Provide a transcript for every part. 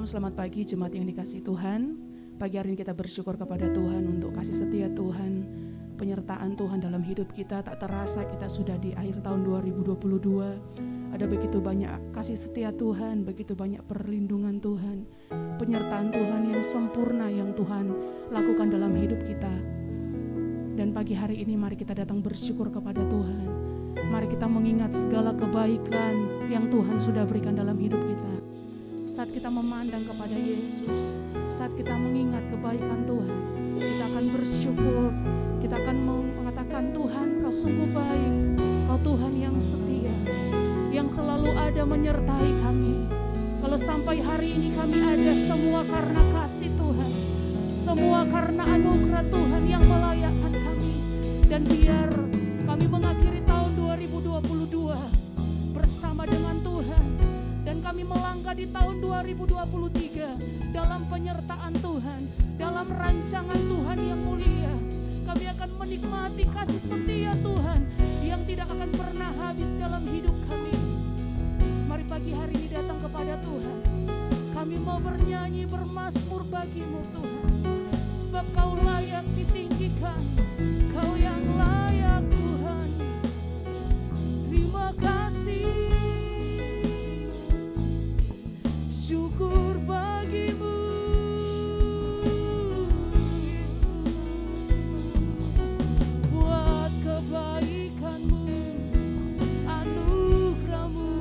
Shalom, selamat pagi jemaat yang dikasihi Tuhan. Pagi hari ini kita bersyukur kepada Tuhan untuk kasih setia Tuhan, penyertaan Tuhan dalam hidup kita. Tak terasa kita sudah di akhir tahun 2022. Ada begitu banyak kasih setia Tuhan, begitu banyak perlindungan Tuhan, penyertaan Tuhan yang sempurna yang Tuhan lakukan dalam hidup kita. Dan pagi hari ini mari kita datang bersyukur kepada Tuhan. Mari kita mengingat segala kebaikan yang Tuhan sudah berikan dalam hidup kita. Saat kita memandang kepada Yesus, saat kita mengingat kebaikan Tuhan, kita akan bersyukur, kita akan mengatakan, Tuhan, Kau sungguh baik, Kau Tuhan yang setia, yang selalu ada menyertai kami. Kalau sampai hari ini kami ada, semua karena kasih Tuhan, semua karena anugerah Tuhan yang melayakkan kami. Dan biar kami mengakhiri tahun 2022 bersama dengan Tuhan, dan kami melangkah di tahun 2023 dalam penyertaan Tuhan, dalam rancangan Tuhan yang mulia. Kami akan menikmati kasih setia Tuhan yang tidak akan pernah habis dalam hidup kami. Mari pagi hari ini datang kepada Tuhan. Kami mau bernyanyi bermazmur bagi-Mu Tuhan, sebab Kau layak ditinggikan, Kau yang layak Tuhan. Terima kasih, syukur bagi-Mu Yesus, buat kebaikan-Mu, anugerah-Mu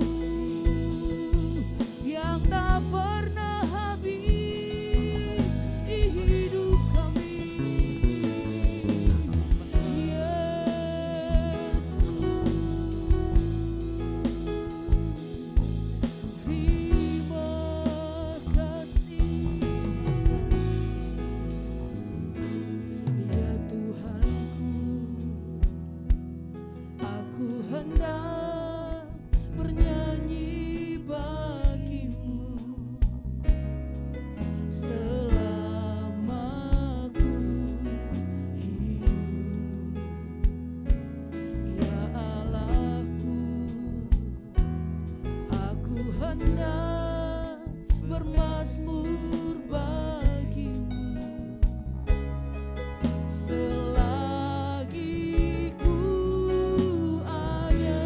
yang tak pernah habis di hidup kami. Yesus, terima kasih. Ya Tuhanku, aku hendak bernyanyi bagi-Mu selama ku hidup. Ya Allahku, aku hendak bermazmur bagi-Mu selagi ku ada.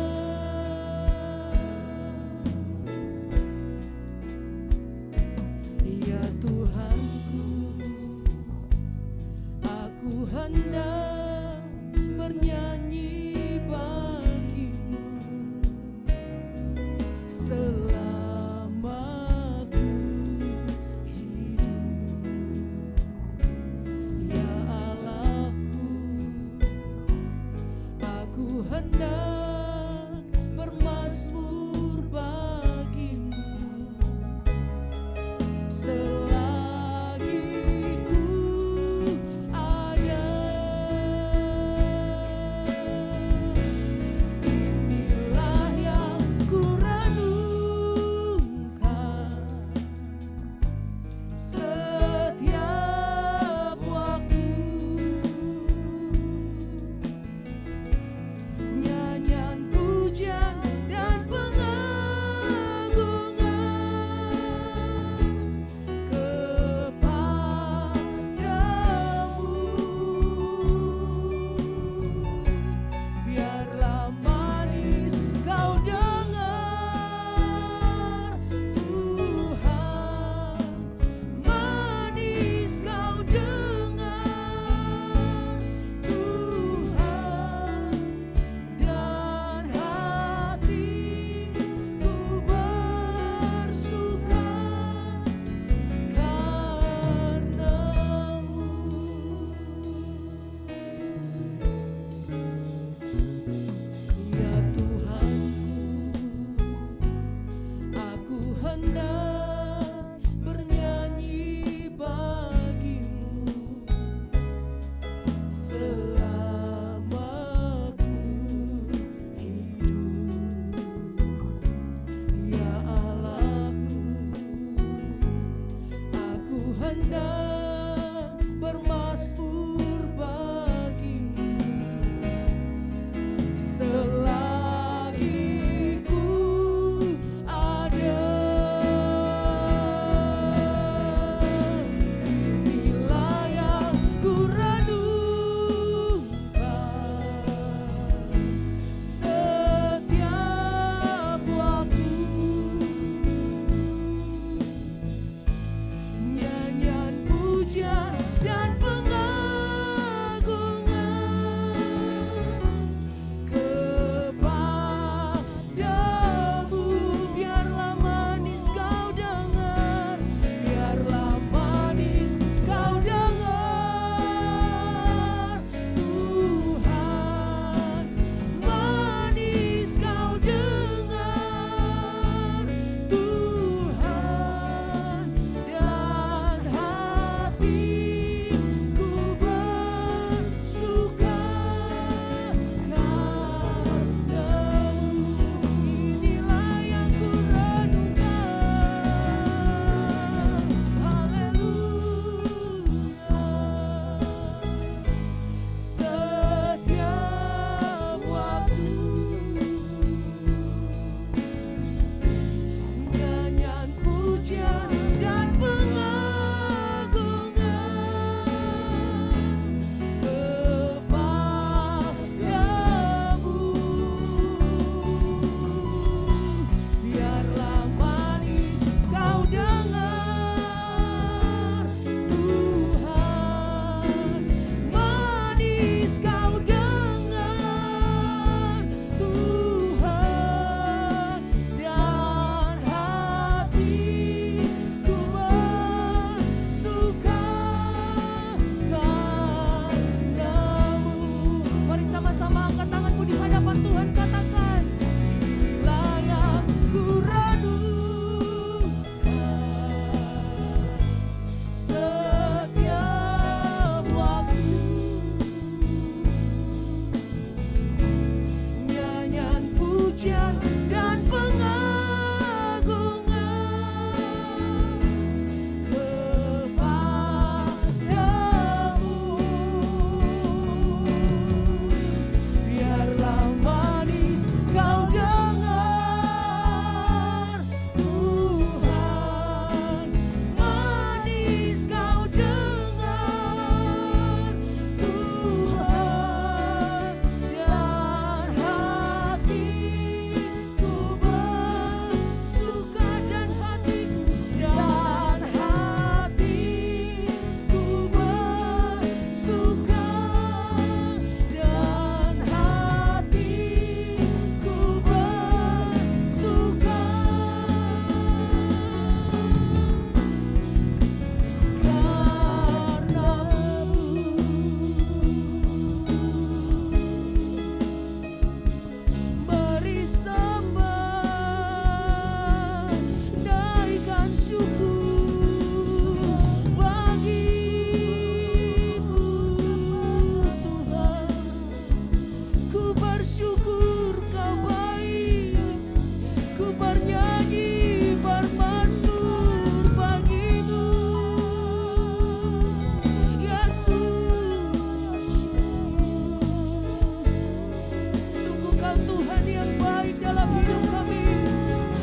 Engkau Tuhan yang baik dalam hidup kami,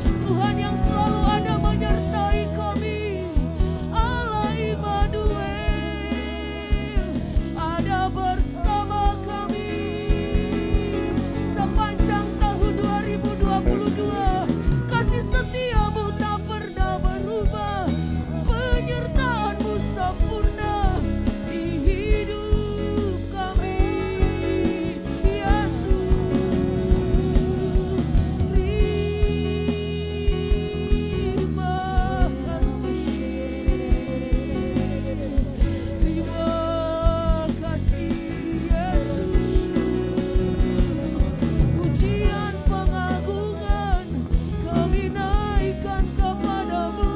Tuhan yang selalu ada menyertai kami. Allah Immanuel ada bersama kami sepanjang tahun 2022. Kasih setiamu tak pernah berubah, penyertaanmu sempurna di hidup kami. Yesus, terima kasih. Terima kasih Yesus. Pujian pengagungan kami naikkan kepadamu.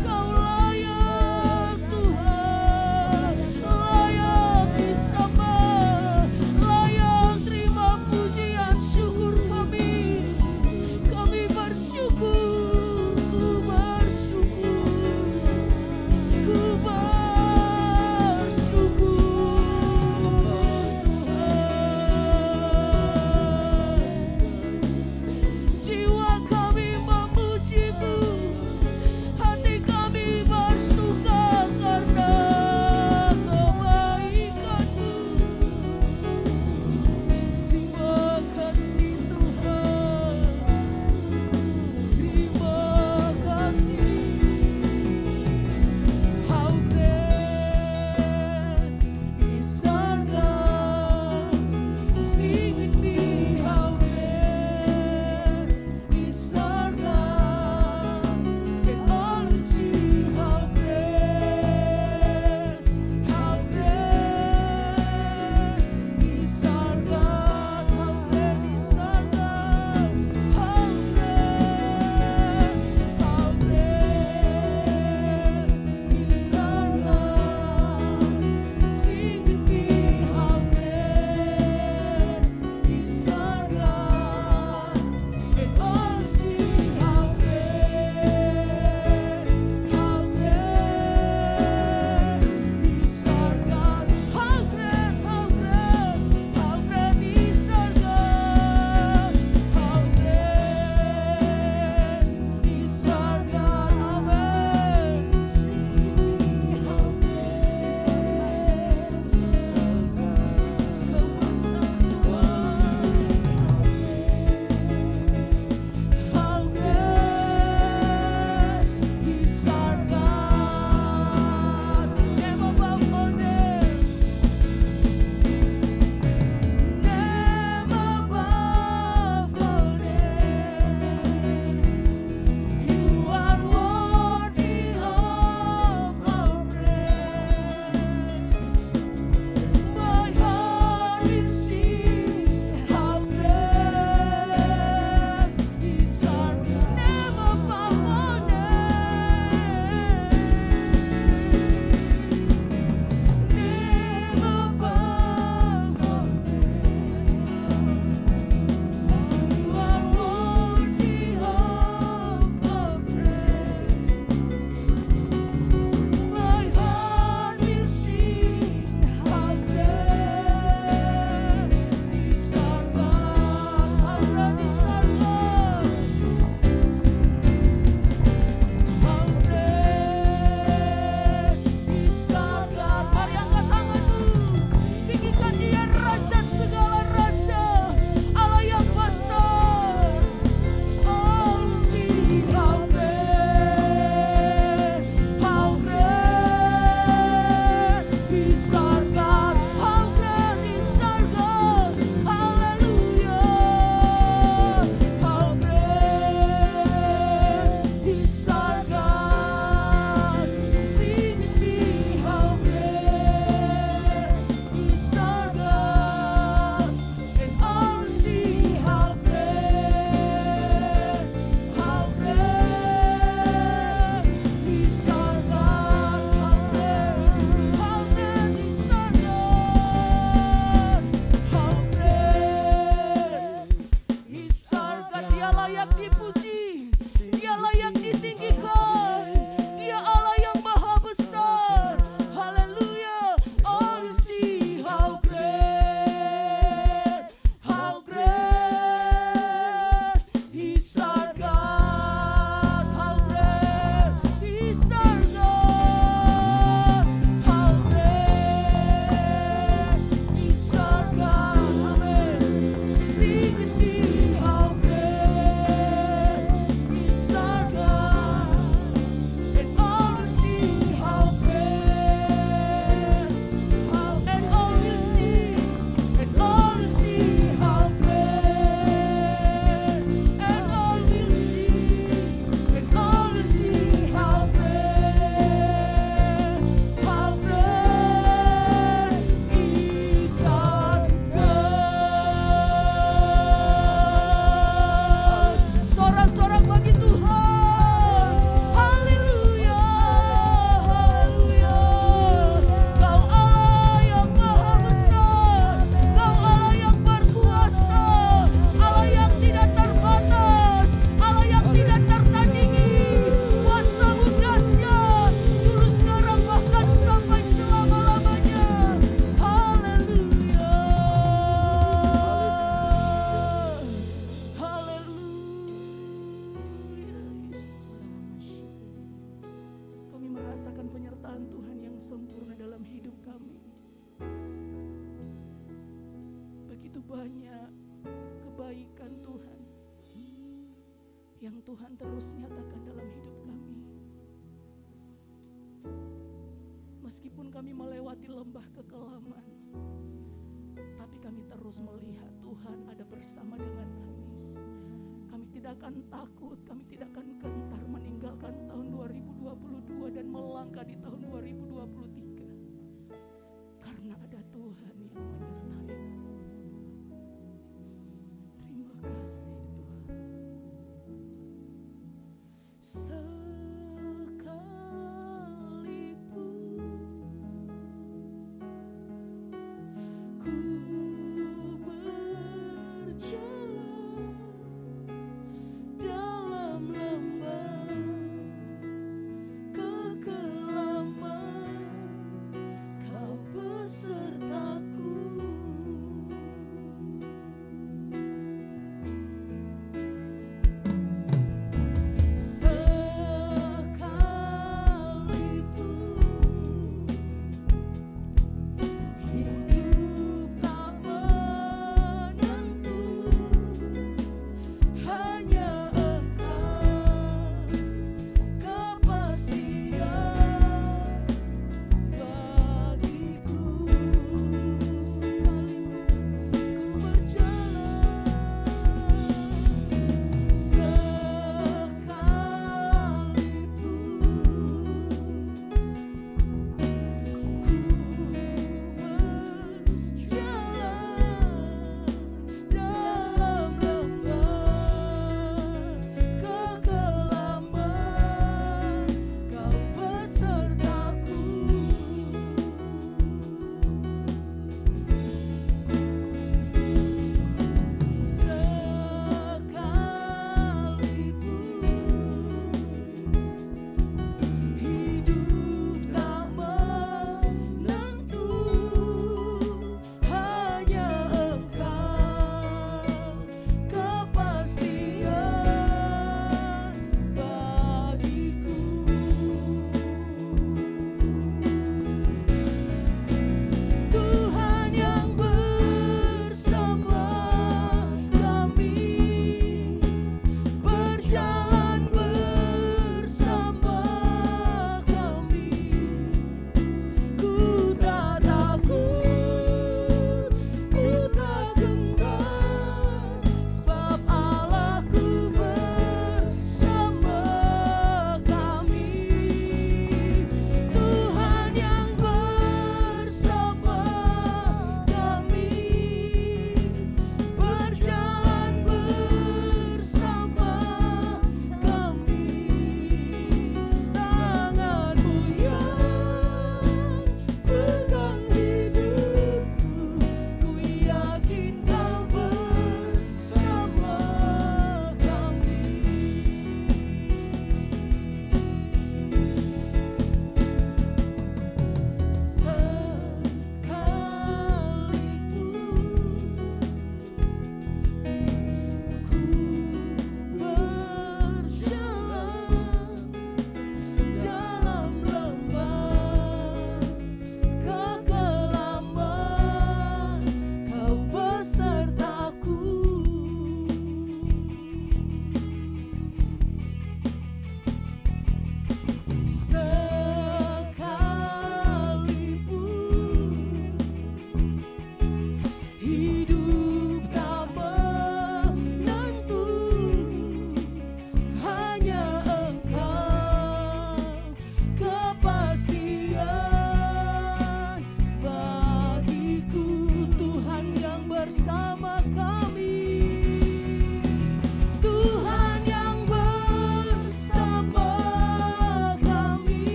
Kau layak Tuhan, layak disembah, layak terima pujian syukur kami. Kami bersyukur, ku bersyukur, ku bersyukur Tuhan. Jiwa kami memujimu, hati kami bersuka karena kebaikan-Mu. Terima kasih Tuhan, terima kasih. How great is our God? Sing with me, how great is our God? And all who see how great is our God? How great is our God? How great is our God? Sing with me, how great is our God? And all who see how great is our God. How great is our God? How great is our God? Amen. Sing with me, how How great is our God? Name above all names. Name above all names. You are worthy of our praise. My heart will sing, how great is our God. Name above all names. Name above all names. You are worthy of our praise. My heart will sing, how great is our God. How great is our God. How great is our God. Mari angkat tanganmu, tinggikan Dia, Raja segala raja, Allah yang besar. All see how great is our God. How great is our God. Hallelujah. How great is our God. Sing with me, how great is our God. And all see how great is our God. How great is our God. How great is our God. Dia layak dipuji, Dia layak ditinggikan, Dia Allah yang maha besar. Haleluya. All you see how great yang Tuhan terus nyatakan dalam hidup kami. Meskipun kami melewati lembah kekelaman, tapi kami terus melihat Tuhan ada bersama dengan kami. Kami tidak akan takut, kami tidak akan gentar meninggalkan tahun 2022 dan melangkah di tahun 2023. Karena ada Tuhan yang menyertai kami. Terima kasih Tuhan. Besertaku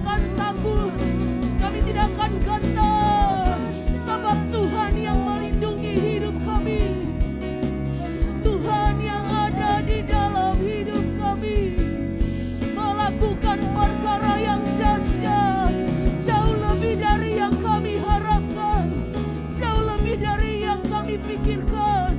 akan takut, kami tidak akan gentar, sebab Tuhan yang melindungi hidup kami, Tuhan yang ada di dalam hidup kami, melakukan perkara yang dahsyat, jauh lebih dari yang kami harapkan, jauh lebih dari yang kami pikirkan.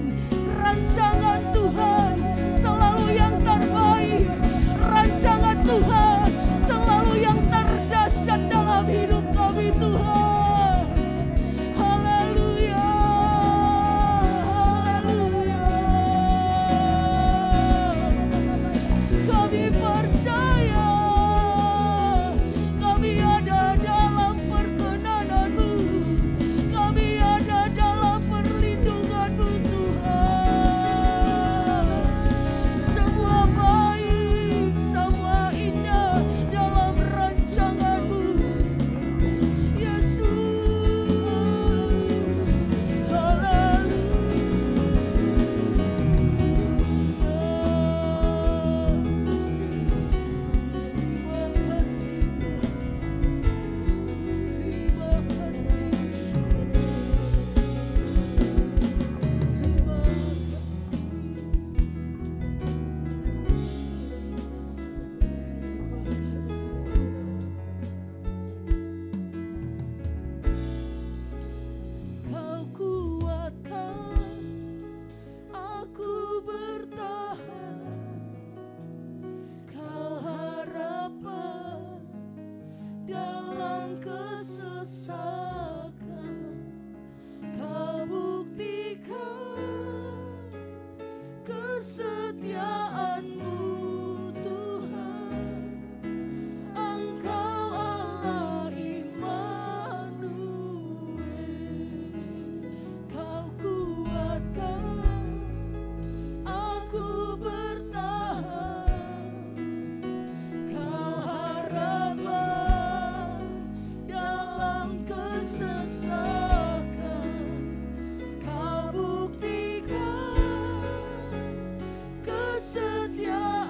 Rancangan Tuhan selalu yang terbaik, rancangan Tuhan selalu yang terdahsyat dalam hidup kami, Tuhan. Haleluya, haleluya. Kami percaya kami ada dalam perkenan-Mu, kami ada dalam perlindungan-Mu, Tuhan. Semua baik, semua indah dalam rancangan-Mu, Yesus. Kau kuatkan aku bertahan, Kau harapan dalam kesesakan, Kau buktikan kesetiaan-Mu, Tuhan. Engkau Allah Immanuel. Kau kuatkan aku bertahan, Kau harapan dalam kesesakan, Kau buktikan kesetiaan.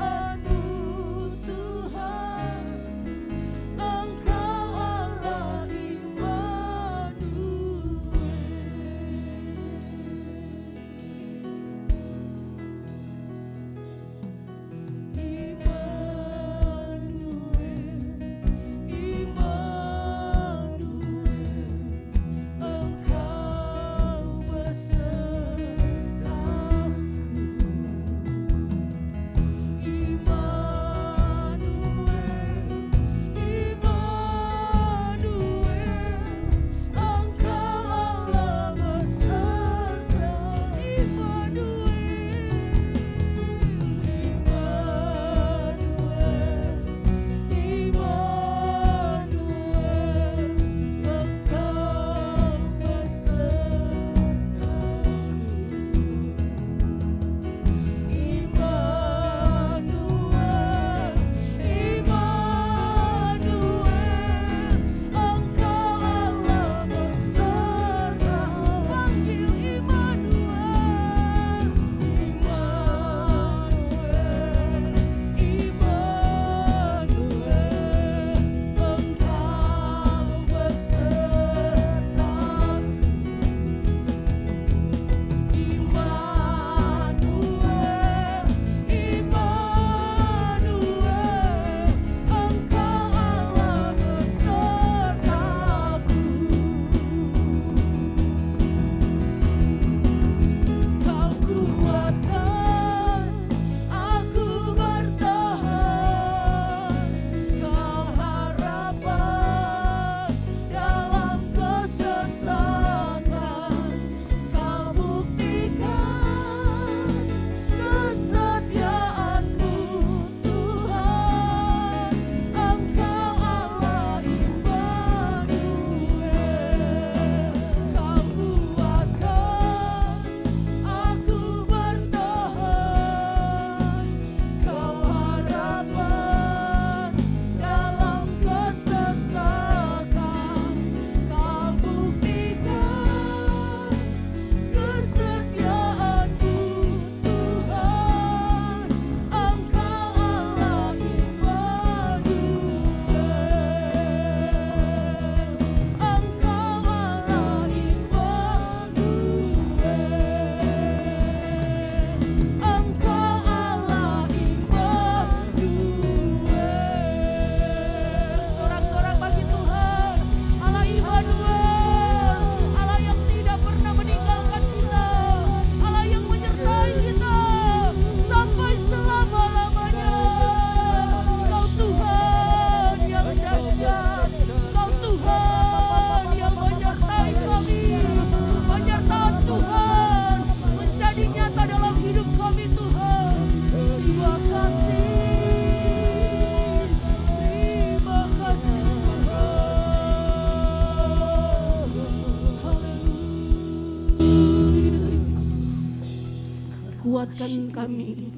Kuatkan kami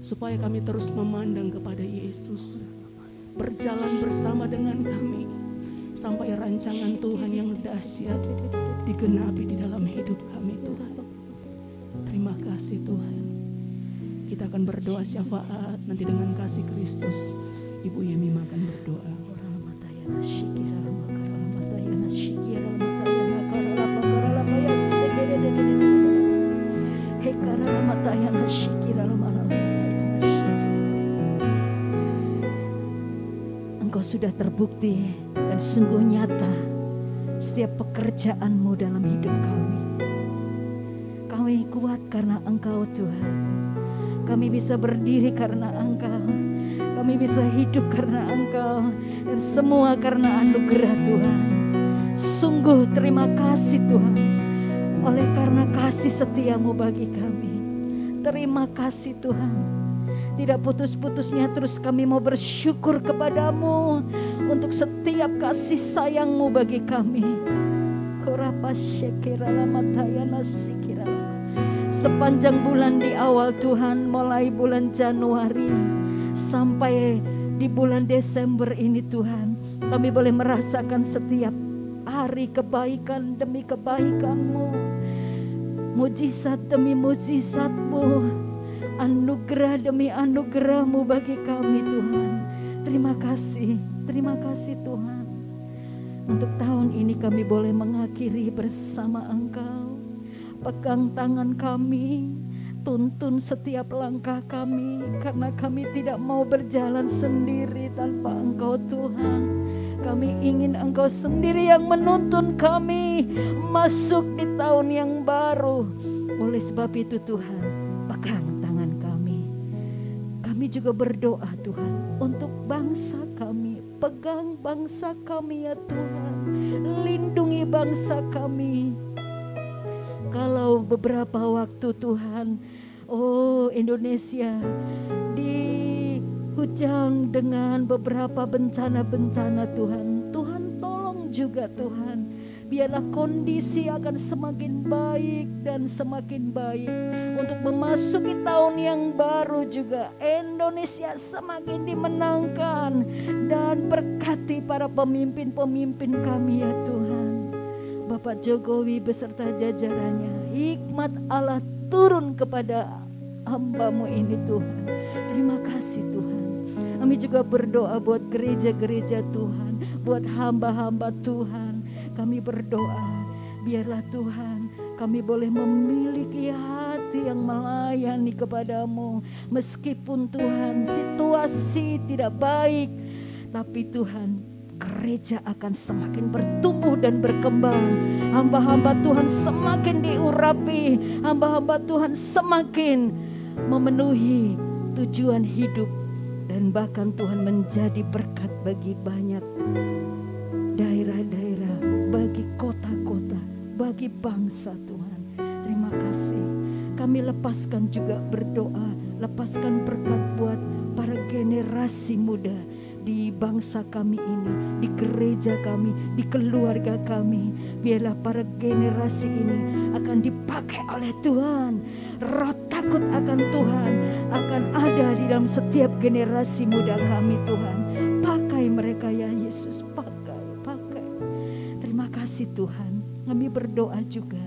supaya kami terus memandang kepada Yesus, berjalan bersama dengan kami sampai rancangan Tuhan yang dahsyat digenapi di dalam hidup kami Tuhan. Terima kasih Tuhan. Kita akan berdoa syafaat nanti dengan kasih Kristus. Ibu Yemi akan berdoa. Engkau sudah terbukti dan sungguh nyata setiap pekerjaanmu dalam hidup kami. Kami kuat karena Engkau Tuhan. Kami bisa berdiri karena Engkau. Kami bisa hidup karena Engkau. Dan semua karena anugerah Tuhan. Sungguh terima kasih Tuhan. Oleh karena kasih setiamu bagi kami. Terima kasih Tuhan. Tidak putus-putusnya terus kami mau bersyukur kepadamu untuk setiap kasih sayangmu bagi kami. Sepanjang bulan di awal Tuhan, mulai bulan Januari sampai di bulan Desember ini Tuhan, kami boleh merasakan setiap hari kebaikan demi kebaikan-Mu, mujizat demi mujizat-Mu, anugerah demi anugerah-Mu bagi kami Tuhan. Terima kasih Tuhan. Untuk tahun ini kami boleh mengakhiri bersama Engkau. Pegang tangan kami, tuntun setiap langkah kami, karena kami tidak mau berjalan sendiri tanpa Engkau Tuhan. Kami ingin Engkau sendiri yang menuntun kami masuk di tahun yang baru. Oleh sebab itu Tuhan, pegang tangan kami. Kami juga berdoa Tuhan untuk bangsa kami. Pegang bangsa kami ya Tuhan. Lindungi bangsa kami. Kalau beberapa waktu Tuhan, Indonesia dihujam dengan beberapa bencana-bencana Tuhan. Tuhan tolong juga Tuhan. Biarlah kondisi akan semakin baik dan semakin baik. Untuk memasuki tahun yang baru juga Indonesia semakin dimenangkan. Dan berkati para pemimpin-pemimpin kami ya Tuhan. Bapak Jokowi beserta jajarannya, hikmat Allah turun kepada hamba-Mu ini Tuhan. Terima kasih Tuhan. Kami juga berdoa buat gereja-gereja Tuhan, buat hamba-hamba Tuhan. Kami berdoa, biarlah Tuhan kami boleh memiliki hati yang melayani kepada-Mu. Meskipun Tuhan situasi tidak baik, tapi Tuhan gereja akan semakin bertumbuh dan berkembang. Hamba-hamba Tuhan semakin diurapi. Hamba-hamba Tuhan semakin memenuhi tujuan hidup. Dan bahkan Tuhan menjadi berkat bagi banyak daerah-daerah, bagi kota-kota, bagi bangsa Tuhan. Terima kasih. Kami lepaskan juga berdoa, lepaskan berkat buat para generasi muda di bangsa kami ini, di gereja kami, di keluarga kami. Biarlah para generasi ini akan dipakai oleh Tuhan. Roh takut akan Tuhan akan ada di dalam setiap generasi muda kami Tuhan. Pakai mereka ya Yesus, pakai. Terima kasih Tuhan. Kami berdoa juga,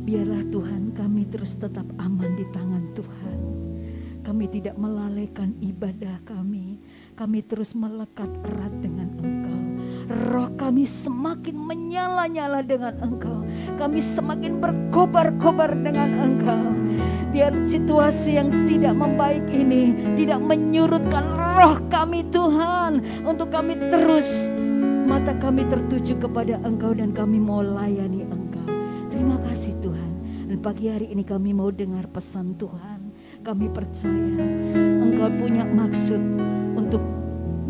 biarlah Tuhan kami terus tetap aman di tangan Tuhan. Kami tidak melalaikan ibadah kami. Kami terus melekat erat dengan Engkau. Roh kami semakin menyala-nyala dengan Engkau. Kami semakin berkobar-kobar dengan Engkau. Biar situasi yang tidak membaik ini tidak menyurutkan roh kami Tuhan. Untuk kami terus, mata kami tertuju kepada Engkau dan kami mau layani Engkau. Terima kasih Tuhan. Dan pagi hari ini kami mau dengar pesan Tuhan. Kami percaya Engkau punya maksud untuk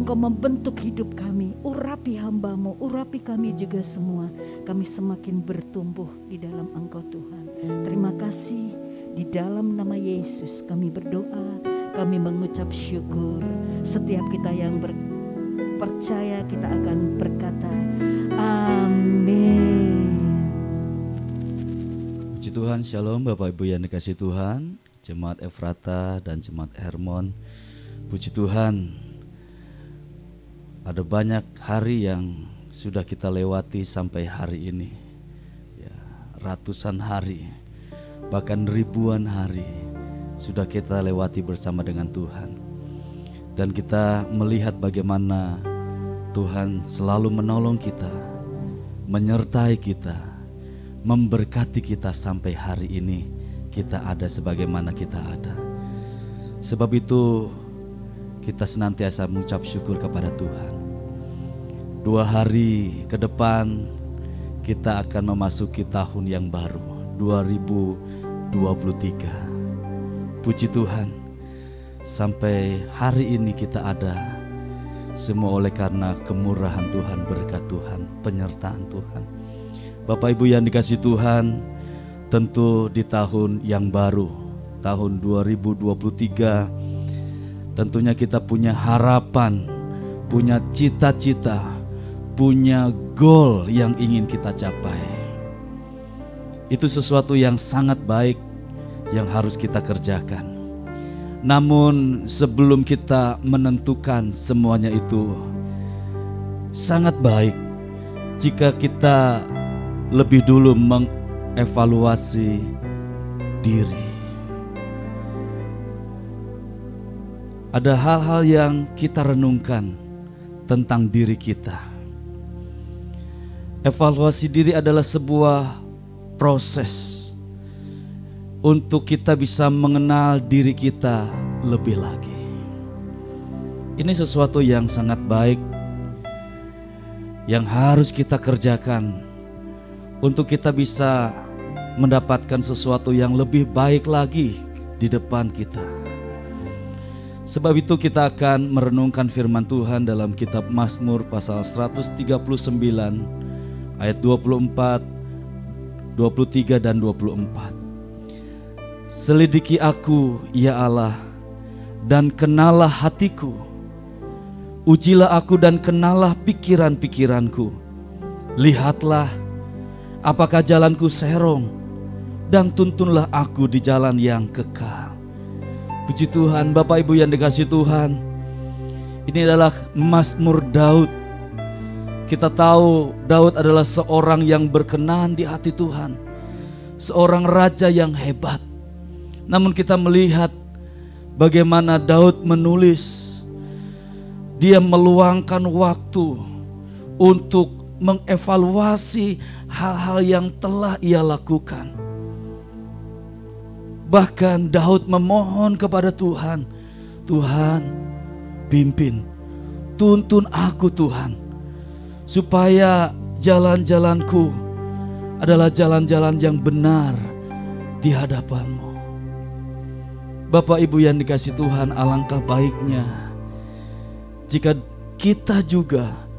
Engkau membentuk hidup kami. Urapi hamba-Mu, urapi kami juga semua. Kami semakin bertumbuh di dalam Engkau Tuhan. Terima kasih. Di dalam nama Yesus kami berdoa. Kami mengucap syukur. Setiap kita yang percaya kita akan berkata amin. Puji Tuhan, Shalom Bapak Ibu yang dikasih Tuhan, Jemaat Efrata dan Jemaat Hermon. Puji Tuhan, ada banyak hari yang sudah kita lewati sampai hari ini ya, ratusan hari, bahkan ribuan hari sudah kita lewati bersama dengan Tuhan. Dan kita melihat bagaimana Tuhan selalu menolong kita, menyertai kita, memberkati kita sampai hari ini kita ada sebagaimana kita ada. Sebab itu kita senantiasa mengucap syukur kepada Tuhan. 2 hari ke depan kita akan memasuki tahun yang baru, 2023. Puji Tuhan, sampai hari ini kita ada, semua oleh karena kemurahan Tuhan, berkat Tuhan, penyertaan Tuhan. Bapak Ibu yang dikasih Tuhan, tentu di tahun yang baru, tahun 2023, tentunya kita punya harapan, punya cita-cita, punya goal yang ingin kita capai. Itu sesuatu yang sangat baik yang harus kita kerjakan. Namun sebelum kita menentukan semuanya itu, sangat baik jika kita lebih dulu mengevaluasi diri. Ada hal-hal yang kita renungkan tentang diri kita. Evaluasi diri adalah sebuah proses untuk kita bisa mengenal diri kita lebih lagi. Ini sesuatu yang sangat baik yang harus kita kerjakan untuk kita bisa mendapatkan sesuatu yang lebih baik lagi di depan kita. Sebab itu kita akan merenungkan firman Tuhan dalam kitab Mazmur pasal 139 ayat 24, 23 dan 24. Selidiki aku ya Allah dan kenalah hatiku. Ujilah aku dan kenalah pikiran-pikiranku. Lihatlah apakah jalanku serong, dan tuntunlah aku di jalan yang kekal. Puji Tuhan, Bapak Ibu yang dikasih Tuhan, ini adalah Mazmur Daud. Kita tahu Daud adalah seorang yang berkenan di hati Tuhan, seorang raja yang hebat. Namun kita melihat bagaimana Daud menulis, dia meluangkan waktu untuk mengevaluasi hal-hal yang telah ia lakukan. Bahkan Daud memohon kepada Tuhan, Tuhan pimpin, tuntun aku Tuhan, supaya jalan-jalanku adalah jalan-jalan yang benar di hadapan-Mu. Bapak Ibu yang dikasih Tuhan, alangkah baiknya jika kita juga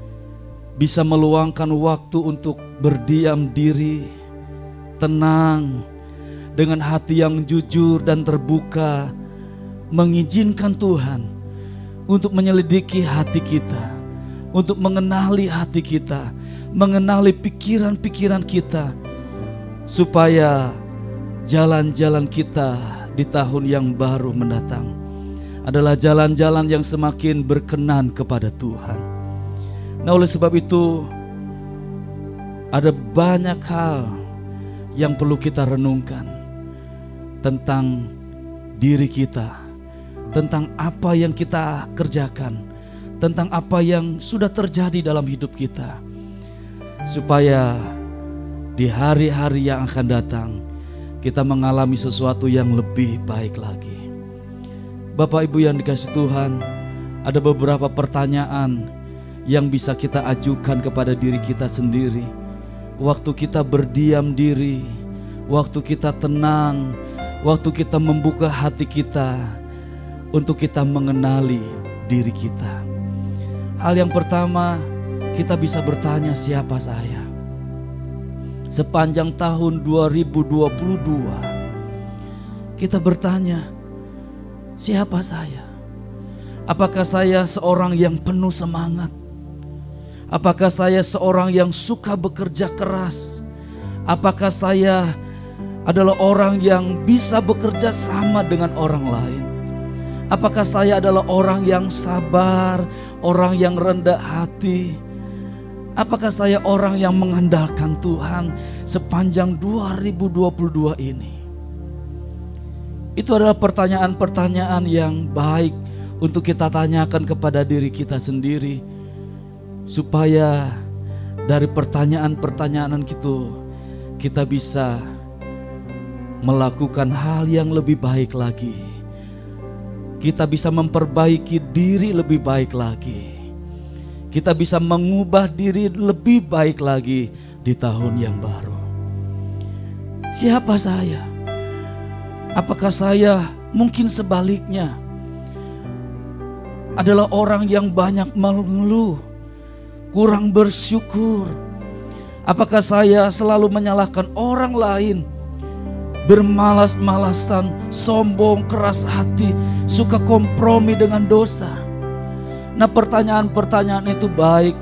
bisa meluangkan waktu untuk berdiam diri, tenang, dengan hati yang jujur dan terbuka, mengizinkan Tuhan untuk menyelidiki hati kita, untuk mengenali hati kita, mengenali pikiran-pikiran kita, supaya jalan-jalan kita di tahun yang baru mendatang adalah jalan-jalan yang semakin berkenan kepada Tuhan. Nah, oleh sebab itu ada banyak hal yang perlu kita renungkan tentang diri kita, tentang apa yang kita kerjakan, tentang apa yang sudah terjadi dalam hidup kita, supaya di hari-hari yang akan datang kita mengalami sesuatu yang lebih baik lagi. Bapak Ibu yang dikasih Tuhan, ada beberapa pertanyaan yang bisa kita ajukan kepada diri kita sendiri. Waktu kita berdiam diri, waktu kita tenang, waktu kita membuka hati kita untuk kita mengenali diri kita. Hal yang pertama, kita bisa bertanya, siapa saya? Sepanjang tahun 2022 kita bertanya, siapa saya? Apakah saya seorang yang penuh semangat? Apakah saya seorang yang suka bekerja keras? Apakah saya adalah orang yang bisa bekerja sama dengan orang lain? Apakah saya adalah orang yang sabar, orang yang rendah hati? Apakah saya orang yang mengandalkan Tuhan sepanjang 2022 ini? Itu adalah pertanyaan-pertanyaan yang baik untuk kita tanyakan kepada diri kita sendiri, supaya dari pertanyaan-pertanyaan itu kita bisa melakukan hal yang lebih baik lagi. Kita bisa memperbaiki diri lebih baik lagi. Kita bisa mengubah diri lebih baik lagi di tahun yang baru. Siapa saya? Apakah saya mungkin sebaliknya adalah orang yang banyak mengeluh, kurang bersyukur? Apakah saya selalu menyalahkan orang lain, bermalas-malasan, sombong, keras hati, suka kompromi dengan dosa? Nah, pertanyaan-pertanyaan itu baik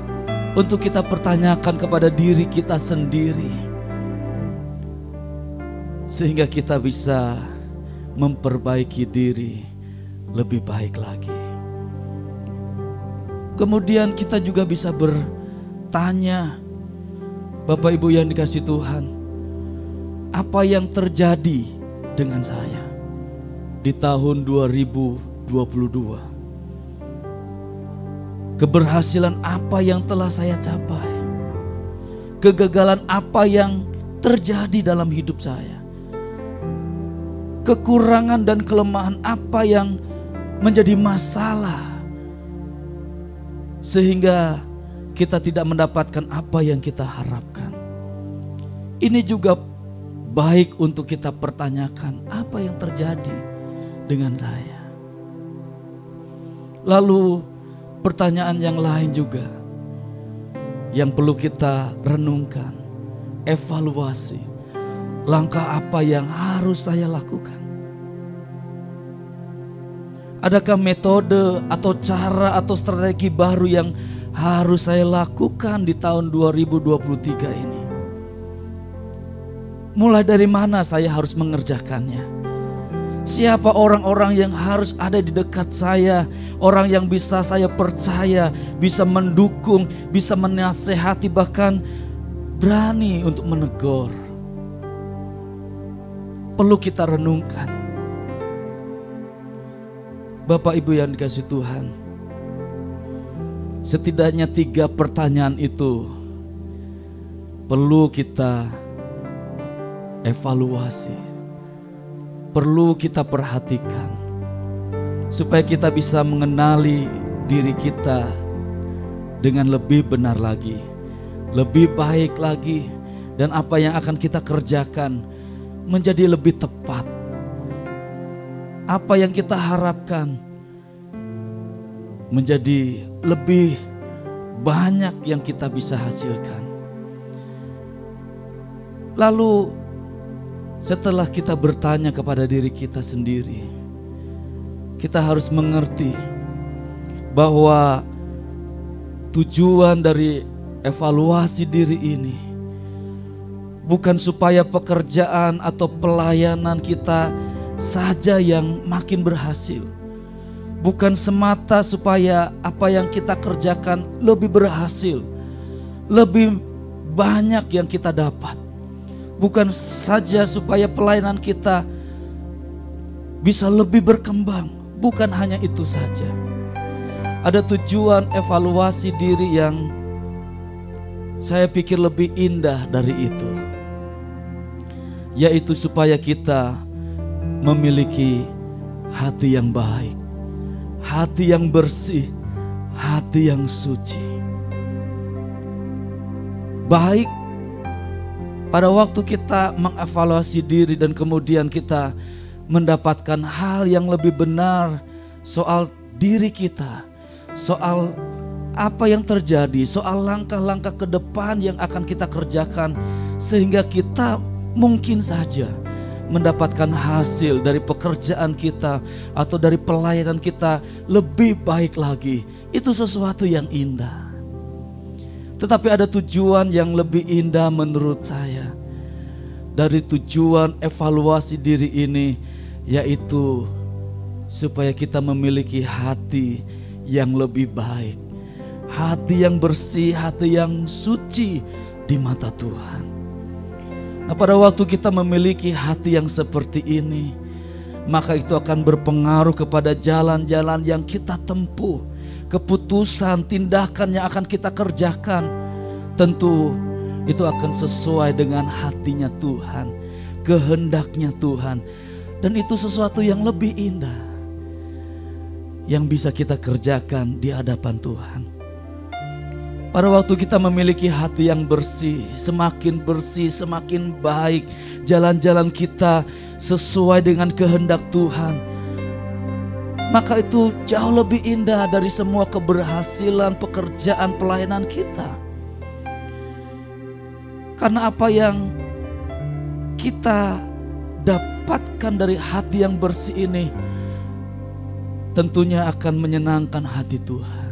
untuk kita pertanyakan kepada diri kita sendiri, sehingga kita bisa memperbaiki diri lebih baik lagi. Kemudian kita juga bisa bertanya, Bapak Ibu yang dikasihi Tuhan, apa yang terjadi dengan saya di tahun 2022? Keberhasilan apa yang telah saya capai? Kegagalan apa yang terjadi dalam hidup saya? Kekurangan dan kelemahan apa yang menjadi masalah sehingga kita tidak mendapatkan apa yang kita harapkan? Ini juga baik untuk kita pertanyakan, apa yang terjadi dengan saya? Lalu pertanyaan yang lain juga yang perlu kita renungkan, evaluasi. Langkah apa yang harus saya lakukan? Adakah metode atau cara atau strategi baru yang harus saya lakukan di tahun 2023 ini? Mulai dari mana saya harus mengerjakannya? Siapa orang-orang yang harus ada di dekat saya? Orang yang bisa saya percaya, bisa mendukung, bisa menasehati, bahkan berani untuk menegur. Perlu kita renungkan. Bapak Ibu yang dikasihi Tuhan, setidaknya 3 pertanyaan itu perlu kita evaluasi, perlu kita perhatikan, supaya kita bisa mengenali diri kita dengan lebih benar lagi, lebih baik lagi, dan apa yang akan kita kerjakan menjadi lebih tepat. Apa yang kita harapkan menjadi lebih banyak yang kita bisa hasilkan. Lalu setelah kita bertanya kepada diri kita sendiri, kita harus mengerti bahwa tujuan dari evaluasi diri ini bukan supaya pekerjaan atau pelayanan kita saja yang makin berhasil. Bukan semata supaya apa yang kita kerjakan lebih berhasil, lebih banyak yang kita dapat. Bukan saja supaya pelayanan kita bisa lebih berkembang. Bukan hanya itu saja. Ada tujuan evaluasi diri yang saya pikir lebih indah dari itu, yaitu supaya kita memiliki hati yang baik, hati yang bersih, hati yang suci. Baik pada waktu kita mengevaluasi diri dan kemudian kita mendapatkan hal yang lebih benar soal diri kita, soal apa yang terjadi, soal langkah-langkah ke depan yang akan kita kerjakan, sehingga kita mungkin saja mendapatkan hasil dari pekerjaan kita atau dari pelayanan kita lebih baik lagi. Itu sesuatu yang indah. Tetapi ada tujuan yang lebih indah menurut saya. dari tujuan evaluasi diri ini, yaitu supaya kita memiliki hati yang lebih baik, hati yang bersih, hati yang suci di mata Tuhan. Nah, pada waktu kita memiliki hati yang seperti ini, maka itu akan berpengaruh kepada jalan-jalan yang kita tempuh, keputusan, tindakan yang akan kita kerjakan. Tentu itu akan sesuai dengan hatinya Tuhan, kehendaknya Tuhan. Dan itu sesuatu yang lebih indah yang bisa kita kerjakan di hadapan Tuhan. Pada waktu kita memiliki hati yang bersih, semakin baik jalan-jalan kita sesuai dengan kehendak Tuhan, maka itu jauh lebih indah dari semua keberhasilan pekerjaan pelayanan kita. Karena apa yang kita dapatkan dari hati yang bersih ini tentunya akan menyenangkan hati Tuhan.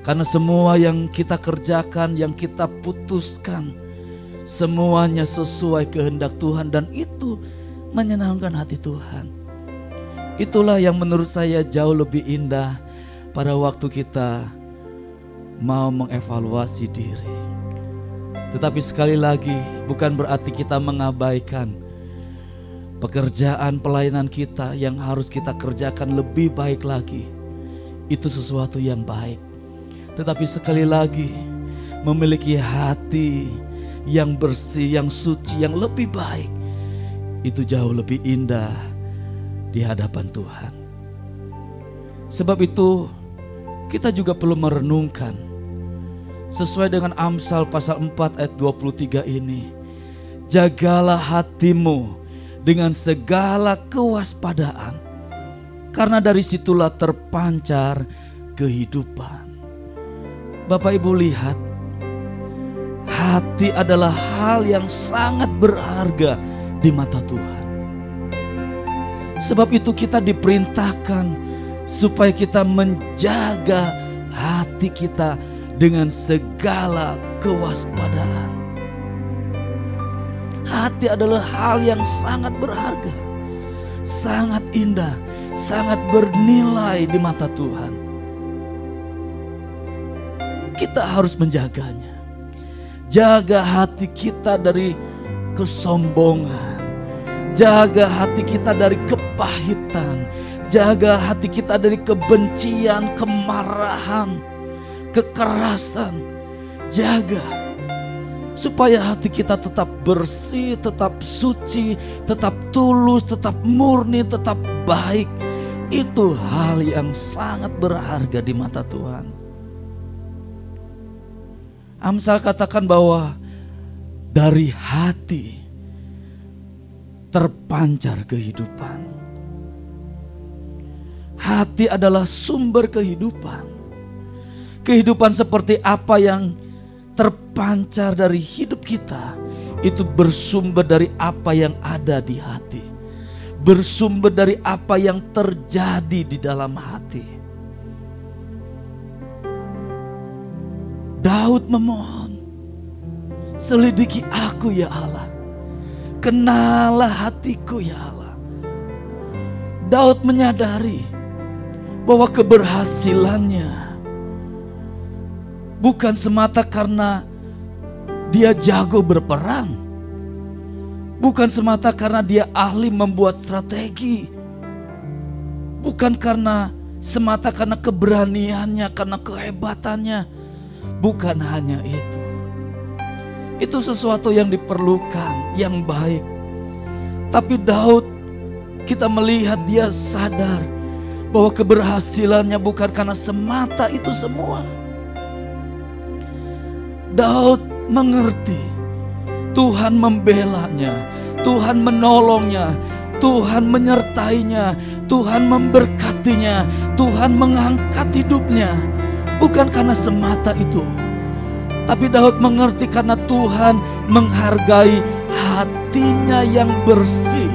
Karena semua yang kita kerjakan, yang kita putuskan, semuanya sesuai kehendak Tuhan dan itu menyenangkan hati Tuhan. Itulah yang menurut saya jauh lebih indah pada waktu kita mau mengevaluasi diri. Tetapi sekali lagi, bukan berarti kita mengabaikan pekerjaan pelayanan kita yang harus kita kerjakan lebih baik lagi. Itu sesuatu yang baik. Tetapi sekali lagi, memiliki hati yang bersih, yang suci, yang lebih baik, itu jauh lebih indah di hadapan Tuhan. Sebab itu kita juga perlu merenungkan sesuai dengan Amsal pasal 4 ayat 23 ini. Jagalah hatimu dengan segala kewaspadaan, karena dari situlah terpancar kehidupan. Bapak Ibu lihat, hati adalah hal yang sangat berharga di mata Tuhan. Sebab itu kita diperintahkan supaya kita menjaga hati kita dengan segala kewaspadaan. Hati adalah hal yang sangat berharga, sangat indah, sangat bernilai di mata Tuhan. Kita harus menjaganya. Jaga hati kita dari kesombongan. Jaga hati kita dari kepahitan. Jaga hati kita dari kebencian, kemarahan, kekerasan. Jaga supaya hati kita tetap bersih, tetap suci, tetap tulus, tetap murni, tetap baik. Itu hal yang sangat berharga di mata Tuhan. Amsal katakan bahwa dari hati terpancar kehidupan. Hati adalah sumber kehidupan. Kehidupan seperti apa yang terpancar dari hidup kita, itu bersumber dari apa yang ada di hati. Bersumber dari apa yang terjadi di dalam hati. Daud memohon, selidiki aku ya Allah, kenalah hatiku ya Allah. Daud menyadari bahwa keberhasilannya bukan semata karena dia jago berperang, bukan semata karena dia ahli membuat strategi, bukan semata karena keberaniannya, karena kehebatannya. Bukan hanya itu. Itu sesuatu yang diperlukan, yang baik. Tapi Daud, kita melihat dia sadar bahwa keberhasilannya bukan karena semata itu semua. Daud mengerti Tuhan membelanya, Tuhan menolongnya, Tuhan menyertainya, Tuhan memberkatinya, Tuhan mengangkat hidupnya. Bukan karena semata itu, tapi Daud mengerti karena Tuhan menghargai hatinya yang bersih,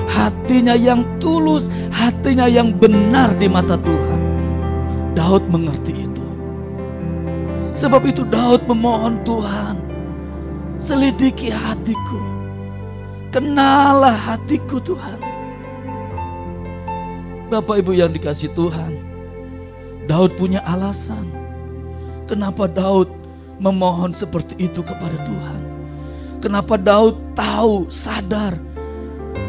hatinya yang tulus, hatinya yang benar di mata Tuhan. Daud mengerti itu. Sebab itu Daud memohon, Tuhan, selidiki hatiku. Kenalah hatiku Tuhan. Bapak Ibu yang dikasihi Tuhan, Daud punya alasan kenapa Daud memohon seperti itu kepada Tuhan. Kenapa Daud tahu, sadar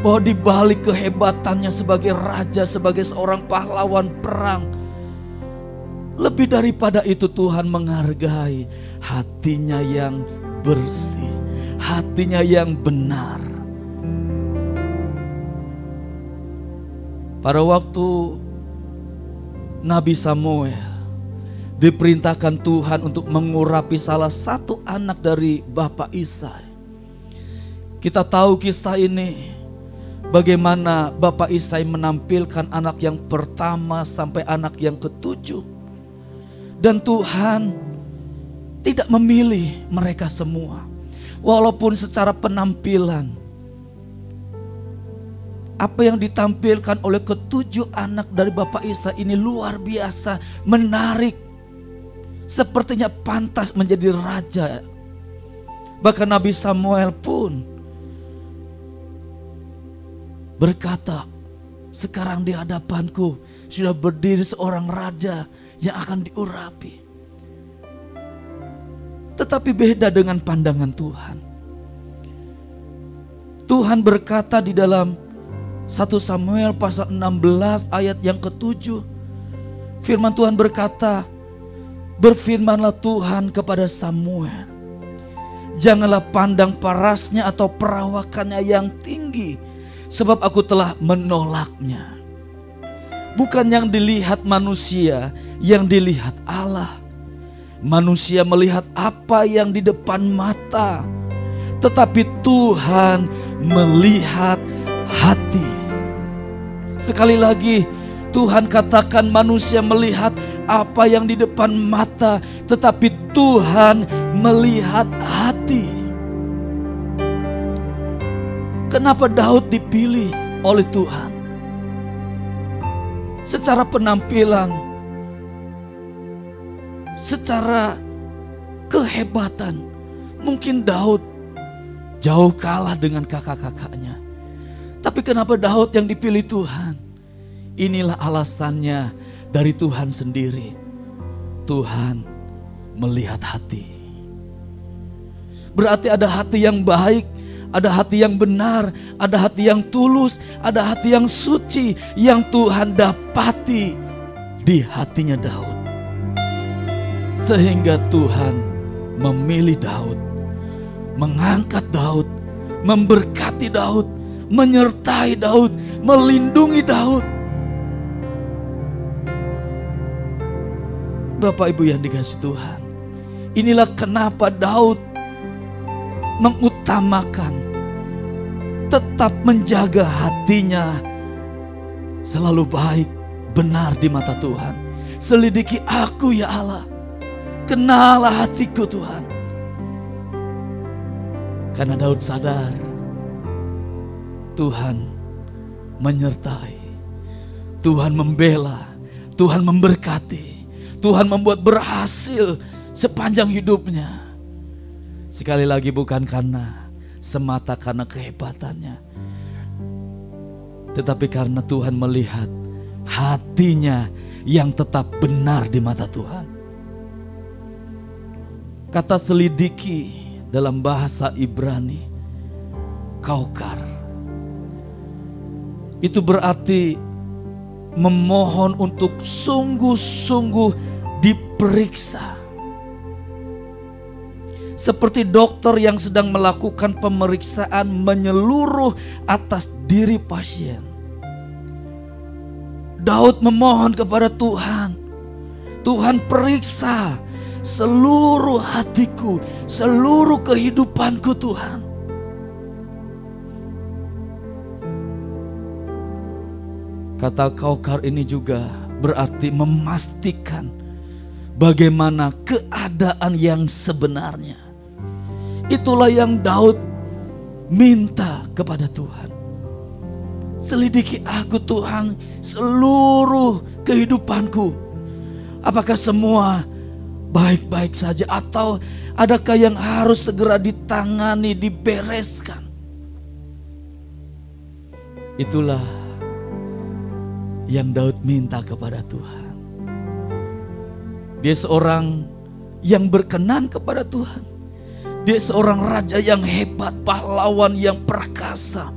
bahwa di balik kehebatannya sebagai raja, sebagai seorang pahlawan perang, lebih daripada itu Tuhan menghargai hatinya yang bersih, hatinya yang benar. Pada waktu Nabi Samuel diperintahkan Tuhan untuk mengurapi salah satu anak dari Bapak Isai. Kita tahu kisah ini, bagaimana Bapak Isai menampilkan anak yang pertama sampai anak yang ketujuh. Dan Tuhan tidak memilih mereka semua. Walaupun secara penampilan, apa yang ditampilkan oleh ketujuh anak dari Bapak Isai ini luar biasa, menarik. Sepertinya pantas menjadi raja. Bahkan Nabi Samuel pun berkata, sekarang di hadapanku sudah berdiri seorang raja yang akan diurapi. Tetapi beda dengan pandangan Tuhan. Tuhan berkata di dalam 1 Samuel pasal 16 ayat yang ke-7. Firman Tuhan berkata, berfirmanlah Tuhan kepada Samuel, janganlah pandang parasnya atau perawakannya yang tinggi, sebab aku telah menolaknya. Bukan yang dilihat manusia, yang dilihat Allah. Manusia melihat apa yang di depan mata, tetapi Tuhan melihat hati. Sekali lagi Tuhan katakan manusia melihat apa yang di depan mata, tetapi Tuhan melihat hati. Kenapa Daud dipilih oleh Tuhan? Secara penampilan, secara kehebatan, mungkin Daud jauh kalah dengan kakak-kakaknya. Tapi kenapa Daud yang dipilih Tuhan? Inilah alasannya dari Tuhan sendiri. Tuhan melihat hati. Berarti ada hati yang baik, ada hati yang benar, ada hati yang tulus, ada hati yang suci yang Tuhan dapati di hatinya Daud. Sehingga Tuhan memilih Daud, mengangkat Daud, memberkati Daud, menyertai Daud, melindungi Daud. Bapak Ibu yang dikasihi Tuhan, inilah kenapa Daud mengutamakan tetap menjaga hatinya selalu baik, benar di mata Tuhan. Selidiki aku ya Allah, kenalah hatiku Tuhan. Karena Daud sadar Tuhan menyertai, Tuhan membela, Tuhan memberkati, Tuhan membuat berhasil sepanjang hidupnya. Sekali lagi bukan karena semata karena kehebatannya, tetapi karena Tuhan melihat hatinya yang tetap benar di mata Tuhan. Kata selidiki dalam bahasa Ibrani, kaukar, itu berarti memohon untuk sungguh-sungguh diperiksa. Seperti dokter yang sedang melakukan pemeriksaan menyeluruh atas diri pasien. Daud memohon kepada Tuhan, Tuhan periksa seluruh hatiku, seluruh kehidupanku Tuhan. Kata kaukar ini juga berarti memastikan bagaimana keadaan yang sebenarnya. Itulah yang Daud minta kepada Tuhan. Selidiki aku Tuhan seluruh kehidupanku. Apakah semua baik-baik saja atau adakah yang harus segera ditangani, dibereskan? Itulah yang Daud minta kepada Tuhan. Dia seorang yang berkenan kepada Tuhan. Dia seorang raja yang hebat, pahlawan yang perkasa.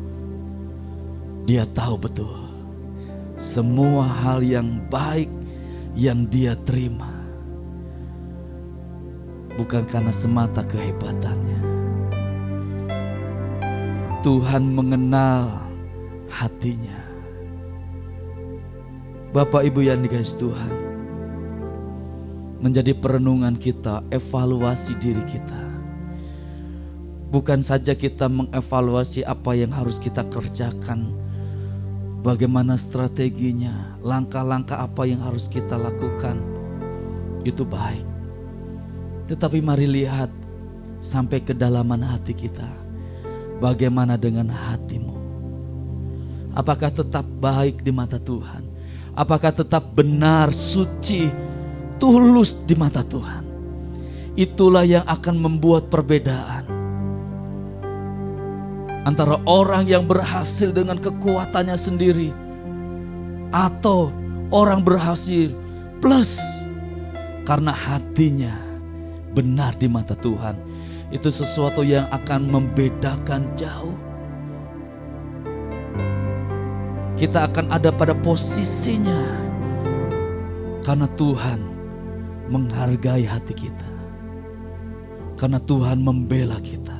Dia tahu betul semua hal yang baik yang dia terima bukan karena semata kehebatannya. Tuhan mengenal hatinya. Bapak Ibu yang dikasihi Tuhan, menjadi perenungan kita, evaluasi diri kita. Bukan saja kita mengevaluasi apa yang harus kita kerjakan, bagaimana strateginya, langkah-langkah apa yang harus kita lakukan, itu baik. Tetapi mari lihat sampai kedalaman hati kita. Bagaimana dengan hatimu? Apakah tetap baik di mata Tuhan? Apakah tetap benar, suci, tulus di mata Tuhan? Itulah yang akan membuat perbedaan antara orang yang berhasil dengan kekuatannya sendiri atau orang berhasil plus karena hatinya benar di mata Tuhan. Itu sesuatu yang akan membedakan jauh. Kita akan ada pada posisinya karena Tuhan menghargai hati kita, karena Tuhan membela kita.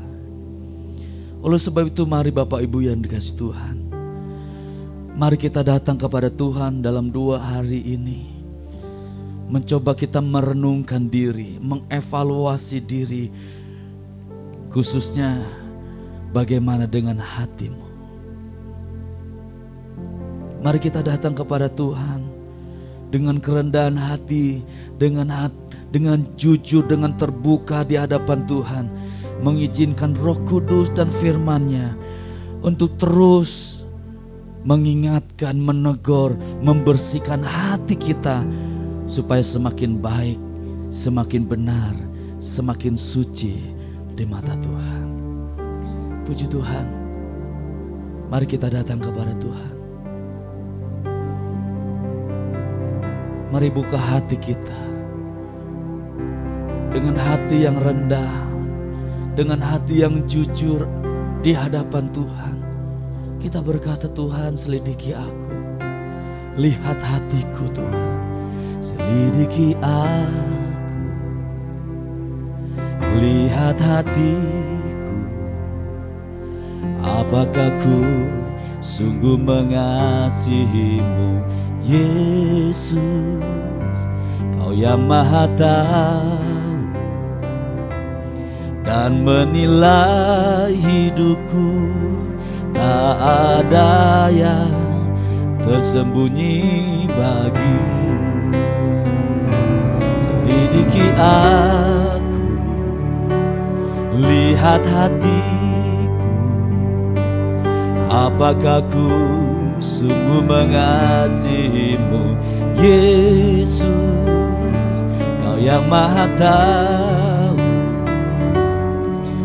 Oleh sebab itu mari Bapak Ibu yang dikasihi Tuhan, mari kita datang kepada Tuhan dalam 2 hari ini. Mencoba kita merenungkan diri, mengevaluasi diri, khususnya bagaimana dengan hatimu. Mari kita datang kepada Tuhan dengan kerendahan hati, dengan jujur, dengan terbuka di hadapan Tuhan, mengizinkan Roh Kudus dan firman-Nya untuk terus mengingatkan, menegur, membersihkan hati kita supaya semakin baik, semakin benar, semakin suci di mata Tuhan. Puji Tuhan. Mari kita datang kepada Tuhan. Mari buka hati kita dengan hati yang rendah, dengan hati yang jujur di hadapan Tuhan. Kita berkata, Tuhan selidiki aku, lihat hatiku Tuhan, selidiki aku, lihat hatiku, apakah ku sungguh mengasihimu Yesus, Kau yang Maha Tahu dan menilai hidupku. Tak ada yang tersembunyi bagimu. Selidiki aku, lihat hatiku, apakah ku sungguh mengasihimu Yesus, Kau yang Maha Tahu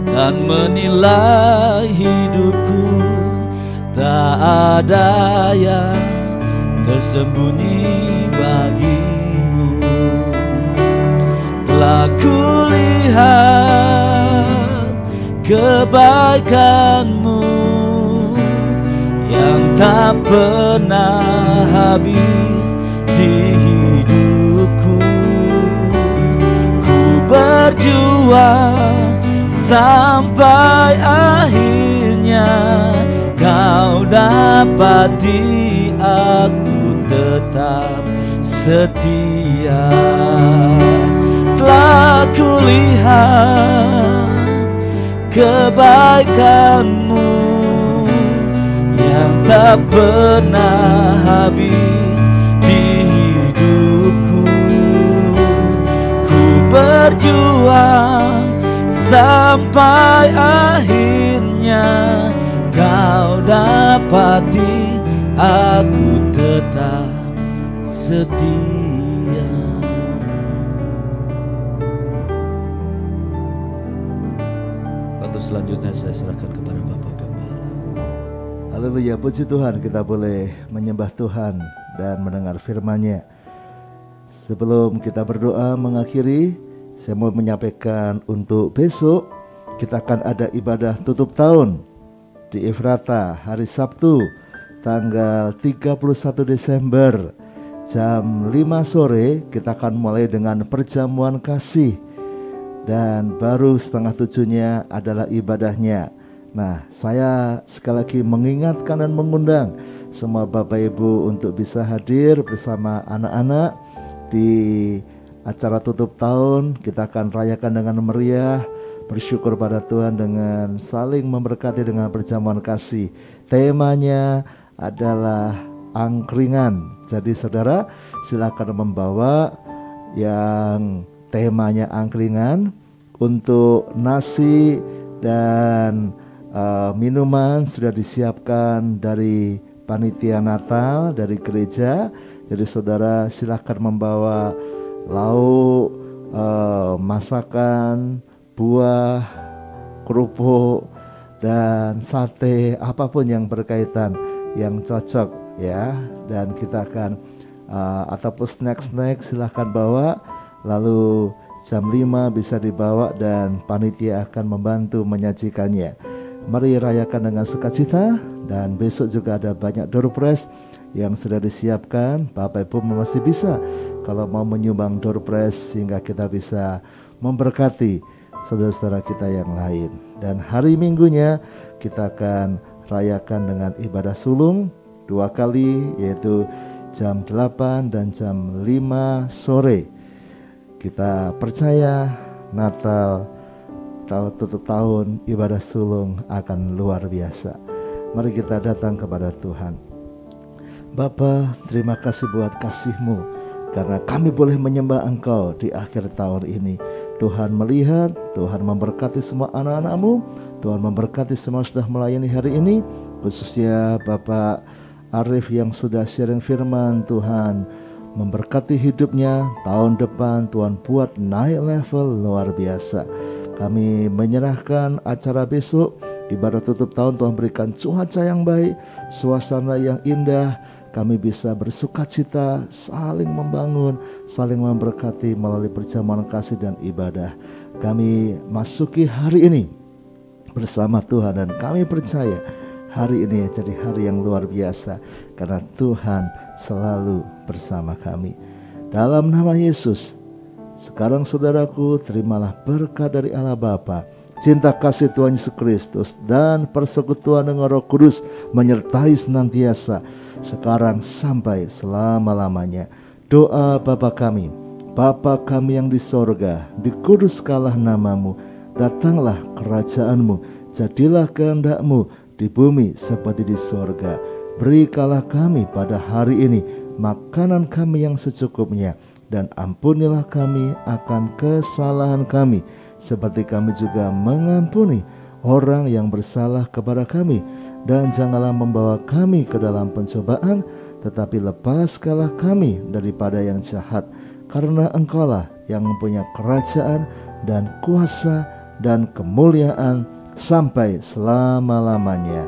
dan menilai hidupku. Tak ada yang tersembunyi bagimu. Telah kulihat kebaikan-Mu yang tak pernah habis di hidupku. Ku berjuang sampai akhirnya Kau dapati aku tetap setia. Telah kulihat kebaikan-Mu yang tak pernah habis di hidupku. Ku berjuang sampai akhirnya Kau dapati aku tetap setia. Waktu selanjutnya saya serahkan kepada Bapak Gembala. Haleluya, puji Tuhan, kita boleh menyembah Tuhan dan mendengar firman-Nya. Sebelum kita berdoa mengakhiri, saya mau menyampaikan untuk besok kita akan ada ibadah tutup tahun di Efrata hari Sabtu tanggal 31 Desember jam 5 sore. Kita akan mulai dengan perjamuan kasih dan baru setengah 7-nya adalah ibadahnya. Nah, saya sekali lagi mengingatkan dan mengundang semua Bapak Ibu untuk bisa hadir bersama anak-anak di acara tutup tahun. Kita akan rayakan dengan meriah, bersyukur pada Tuhan dengan saling memberkati dengan perjamuan kasih. Temanya adalah angkringan. Jadi saudara silakan membawa yang temanya angkringan. Untuk nasi dan minuman sudah disiapkan dari panitia Natal dari gereja. Jadi saudara silahkan membawa lauk, masakan, buah, kerupuk, dan sate, apapun yang berkaitan yang cocok ya. Dan kita akan ataupun snack silahkan bawa. Lalu jam 5 bisa dibawa dan panitia akan membantu menyajikannya. Mari rayakan dengan sukacita. Dan besok juga ada banyak door prize yang sudah disiapkan. Bapak Ibu masih bisa kalau mau menyumbang door prize sehingga kita bisa memberkati saudara-saudara kita yang lain. Dan hari Minggunya kita akan rayakan dengan ibadah sulung 2 kali, yaitu jam 8 dan jam 5 sore. Kita percaya Natal tutup tahun ibadah sulung akan luar biasa. Mari kita datang kepada Tuhan. Bapa, terima kasih buat kasih-Mu, karena kami boleh menyembah Engkau di akhir tahun ini. Tuhan melihat, Tuhan memberkati semua anak-anak-Mu, Tuhan memberkati semua sudah melayani hari ini, khususnya Bapak Arif yang sudah sharing firman. Tuhan memberkati hidupnya. Tahun depan Tuhan buat naik level luar biasa. Kami menyerahkan acara besok, ibadah tutup tahun. Tuhan berikan cuaca yang baik, suasana yang indah. Kami bisa bersukacita, saling membangun, saling memberkati melalui perjamuan kasih dan ibadah. Kami masuki hari ini bersama Tuhan, dan kami percaya hari ini jadi hari yang luar biasa karena Tuhan selalu bersama kami. Dalam nama Yesus, sekarang saudaraku, terimalah berkat dari Allah Bapa, cinta kasih Tuhan Yesus Kristus, dan persekutuan dengan Roh Kudus menyertai senantiasa sekarang sampai selama-lamanya. Doa Bapa kami yang di sorga, dikuduskanlah namamu, datanglah kerajaanmu, jadilah kehendak-Mu di bumi seperti di sorga. Berikanlah kami pada hari ini makanan kami yang secukupnya, dan ampunilah kami akan kesalahan kami, seperti kami juga mengampuni orang yang bersalah kepada kami. Dan janganlah membawa kami ke dalam pencobaan, tetapi lepaskanlah kami daripada yang jahat. Karena Engkaulah yang mempunyai kerajaan dan kuasa dan kemuliaan sampai selama-lamanya.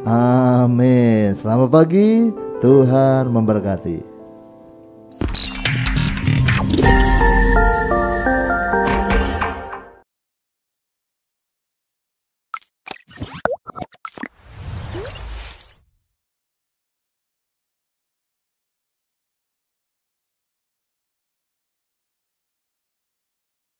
Amin. Selamat pagi, Tuhan memberkati.